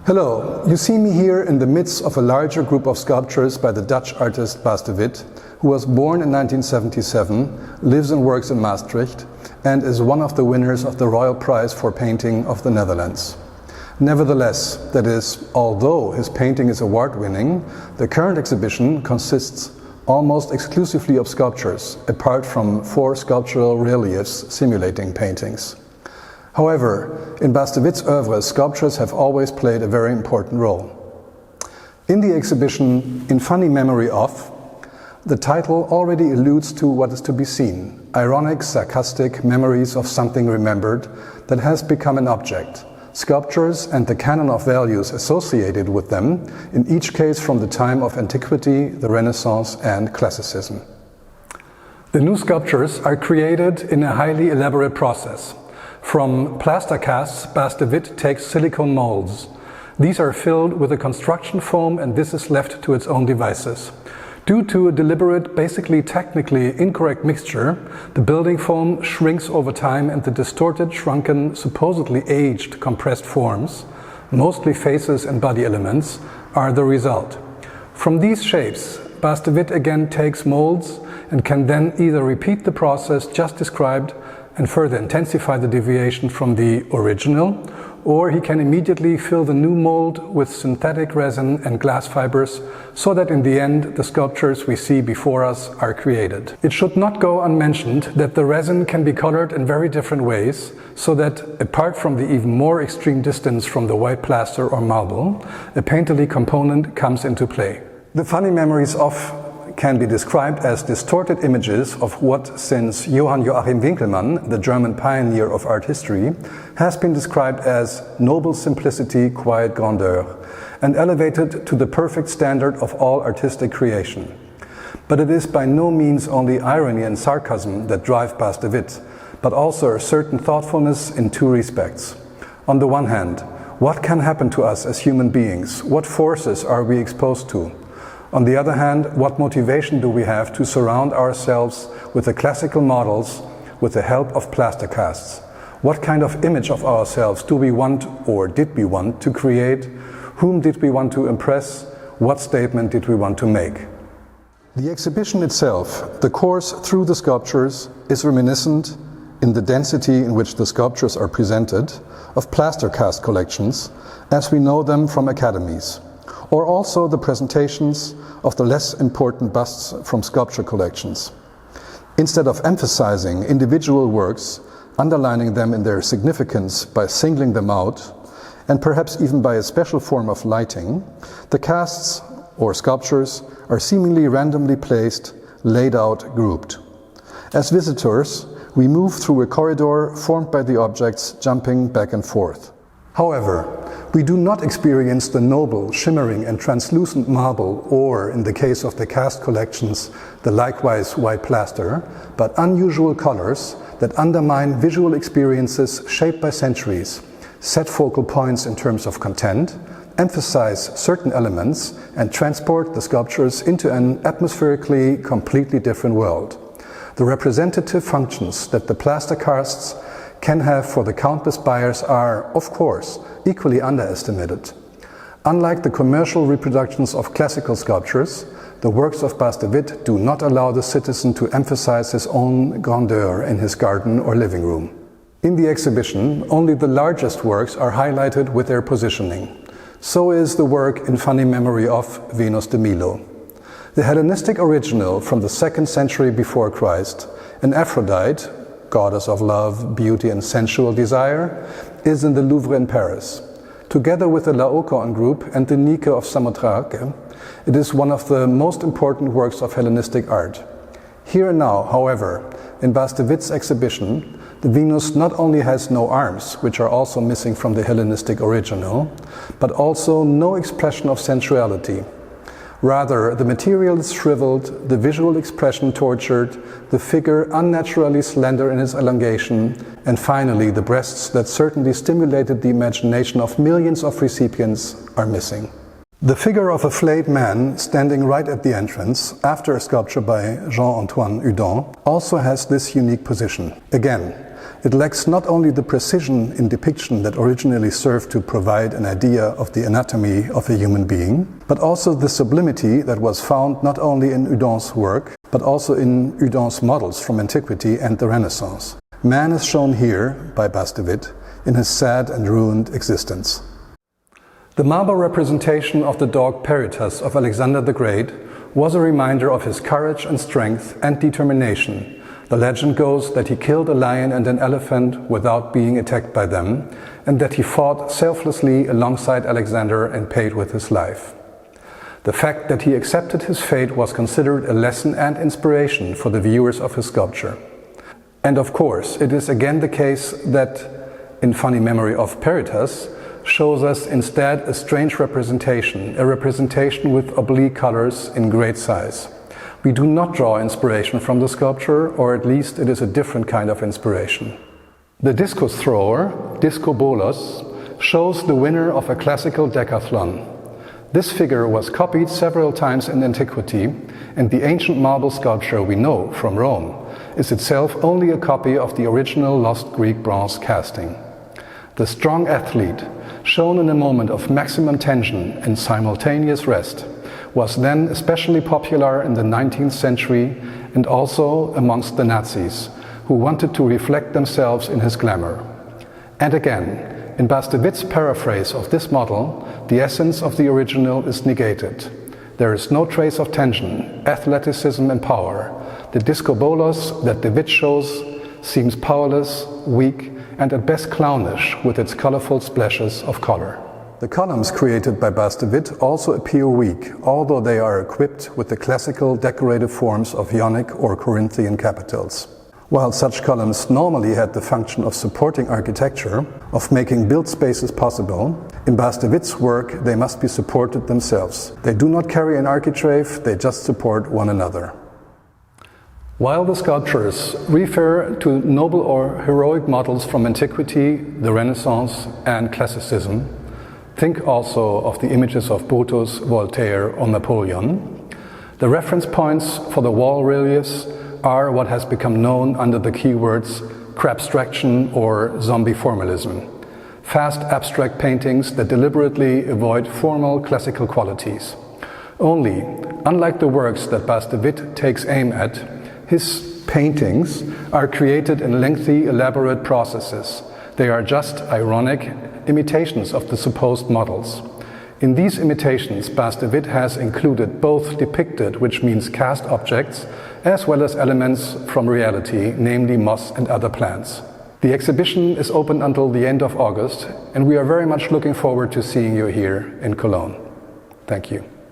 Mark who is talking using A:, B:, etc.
A: Hello, you see me here in the midst of a larger group of sculptures by the Dutch artist Bas de Wit, who was born in 1977, lives and works in Maastricht, and is one of the winners of the Royal Prize for Painting of the Netherlands. Nevertheless, that is, although his painting is award-winning, the current exhibition consists almost exclusively of sculptures, apart from 4 sculptural reliefs simulating paintings. However, in Bas de Wit's oeuvre, sculptures have always played a very important role. In the exhibition In Funny Memory of, the title already alludes to what is to be seen: ironic, sarcastic memories of something remembered that has become an object, sculptures and the canon of values associated with them, in each case from the time of antiquity, the Renaissance and Classicism. The new sculptures are created in a highly elaborate process. From plaster casts, Bas de Wit takes silicone molds. These are filled with a construction foam, and this is left to its own devices. Due to a deliberate, basically technically incorrect mixture, the building foam shrinks over time and the distorted, shrunken, supposedly aged, compressed forms, mostly faces and body elements, are the result. From these shapes, Bas de Wit again takes molds and can then either repeat the process just described and further intensify the deviation from the original, or he can immediately fill the new mold with synthetic resin and glass fibers, so that in the end the sculptures we see before us are created. It should not go unmentioned that the resin can be colored in very different ways, so that apart from the even more extreme distance from the white plaster or marble, a painterly component comes into play. The funny memories of can be described as distorted images of what, since Johann Joachim Winckelmann, the German pioneer of art history, has been described as noble simplicity, quiet grandeur, and elevated to the perfect standard of all artistic creation. But it is by no means only irony and sarcasm that drive Bas de Wit, but also a certain thoughtfulness in 2 respects. On the one hand, what can happen to us as human beings? What forces are we exposed to? On the other hand, what motivation do we have to surround ourselves with the classical models with the help of plaster casts? What kind of image of ourselves do we want, or did we want, to create? Whom did we want to impress? What statement did we want to make? The exhibition itself, the course through the sculptures, is reminiscent, in the density in which the sculptures are presented, of plaster cast collections as we know them from academies, or also the presentations of the less important busts from sculpture collections. Instead of emphasizing individual works, underlining them in their significance by singling them out, and perhaps even by a special form of lighting, the casts or sculptures are seemingly randomly placed, laid out, grouped. As visitors, we move through a corridor formed by the objects jumping back and forth. However, we do not experience the noble, shimmering and translucent marble, or, in the case of the cast collections, the likewise white plaster, but unusual colors that undermine visual experiences shaped by centuries, set focal points in terms of content, emphasize certain elements, and transport the sculptures into an atmospherically completely different world. The representative functions that the plaster casts can have for the countless buyers are, of course, equally underestimated. Unlike the commercial reproductions of classical sculptures, the works of Bas de Wit do not allow the citizen to emphasize his own grandeur in his garden or living room. In the exhibition, only the largest works are highlighted with their positioning. So is the work In Funny Memory of Venus de Milo. The Hellenistic original from the 2nd century before Christ, an Aphrodite, goddess of love, beauty and sensual desire, is in the Louvre in Paris. Together with the Laocoon group and the Nike of Samothrake, it is one of the most important works of Hellenistic art. Here and now, however, in Bas de Wit's exhibition, the Venus not only has no arms, which are also missing from the Hellenistic original, but also no expression of sensuality. Rather, the material is shriveled, the visual expression tortured, the figure unnaturally slender in its elongation, and finally the breasts that certainly stimulated the imagination of millions of recipients are missing. The figure of a flayed man standing right at the entrance, after a sculpture by Jean-Antoine Hudon, also has this unique position. Again, It lacks not only the precision in depiction that originally served to provide an idea of the anatomy of a human being, but also the sublimity that was found not only in Houdon's work, but also in Houdon's models from antiquity and the Renaissance. Man is shown here, by Bas de Wit, in his sad and ruined existence. The marble representation of the dog Peritas of Alexander the Great was a reminder of his courage and strength and determination. The legend goes that he killed a lion and an elephant without being attacked by them, and that he fought selflessly alongside Alexander and paid with his life. The fact that he accepted his fate was considered a lesson and inspiration for the viewers of his sculpture. And of course, it is again the case that, in funny memory of Peritas, shows us instead a strange representation, a representation with oblique colors in great size. We do not draw inspiration from the sculpture, or at least it is a different kind of inspiration. The discus thrower, Disco Bolos, shows the winner of a classical decathlon. This figure was copied several times in antiquity, and the ancient marble sculpture we know from Rome is itself only a copy of the original lost Greek bronze casting. The strong athlete, shown in a moment of maximum tension and simultaneous rest, was then especially popular in the 19th century and also amongst the Nazis, who wanted to reflect themselves in his glamour. And again, in Bas de Wit's paraphrase of this model, the essence of the original is negated. There is no trace of tension, athleticism and power. The disco bolos that de Wit shows seems powerless, weak, and at best clownish with its colorful splashes of color. The columns created by Bas de Wit also appear weak, although they are equipped with the classical decorative forms of Ionic or Corinthian capitals. While such columns normally had the function of supporting architecture, of making build spaces possible, in Bas de Wit's work they must be supported themselves. They do not carry an architrave, they just support one another. While the sculptures refer to noble or heroic models from antiquity, the Renaissance and Classicism, think also of the images of Brutus, Voltaire or Napoleon. The reference points for the wall reliefs are what has become known under the keywords crabstraction or zombie formalism. Fast abstract paintings that deliberately avoid formal classical qualities. Only, unlike the works that Bas de Wit takes aim at, his paintings are created in lengthy, elaborate processes. They are just ironic imitations of the supposed models. In these imitations, Bas de Wit has included both depicted, which means cast objects, as well as elements from reality, namely moss and other plants. The exhibition is open until the end of August, and we are very much looking forward to seeing you here in Cologne. Thank you.